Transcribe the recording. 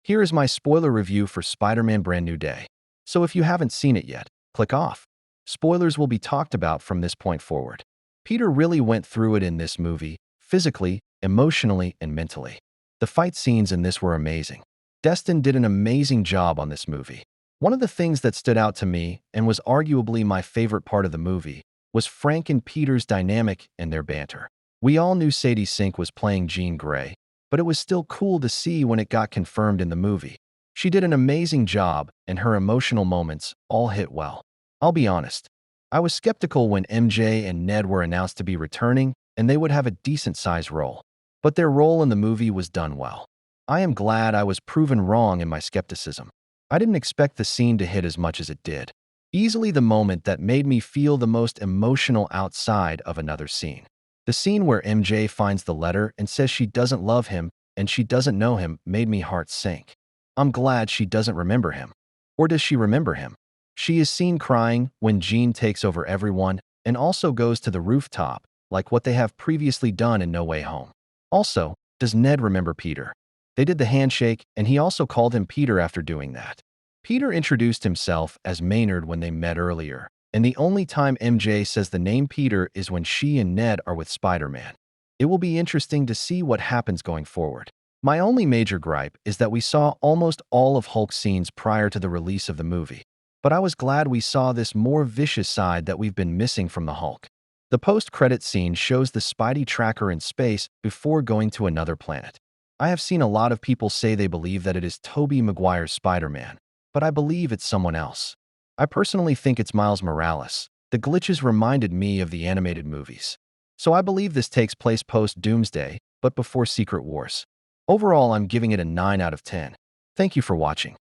Here is my spoiler review for Spider-Man Brand New Day. So if you haven't seen it yet, click off. Spoilers will be talked about from this point forward. Peter really went through it in this movie, physically, emotionally, and mentally. The fight scenes in this were amazing. Destin did an amazing job on this movie. One of the things that stood out to me, and was arguably my favorite part of the movie, was Frank and Peter's dynamic and their banter. We all knew Sadie Sink was playing Jean Grey, but it was still cool to see when it got confirmed in the movie. She did an amazing job, and her emotional moments all hit well. I'll be honest, I was skeptical when MJ and Ned were announced to be returning, and they would have a decent-sized role. But their role in the movie was done well. I am glad I was proven wrong in my skepticism. I didn't expect the scene to hit as much as it did. Easily the moment that made me feel the most emotional outside of another scene. The scene where MJ finds the letter and says she doesn't love him and she doesn't know him made me heart sink. I'm glad she doesn't remember him. Or does she remember him? She is seen crying when Jean takes over everyone and also goes to the rooftop, like what they have previously done in No Way Home. Also, does Ned remember Peter? They did the handshake, and he also called him Peter after doing that. Peter introduced himself as Maynard when they met earlier, and the only time MJ says the name Peter is when she and Ned are with Spider-Man. It will be interesting to see what happens going forward. My only major gripe is that we saw almost all of Hulk's scenes prior to the release of the movie, but I was glad we saw this more vicious side that we've been missing from the Hulk. The post-credit scene shows the Spidey tracker in space before going to another planet. I have seen a lot of people say they believe that it is Tobey Maguire's Spider-Man, but I believe it's someone else. I personally think it's Miles Morales. The glitches reminded me of the animated movies. So I believe this takes place post-Doomsday, but before Secret Wars. Overall, I'm giving it a 9 out of 10. Thank you for watching.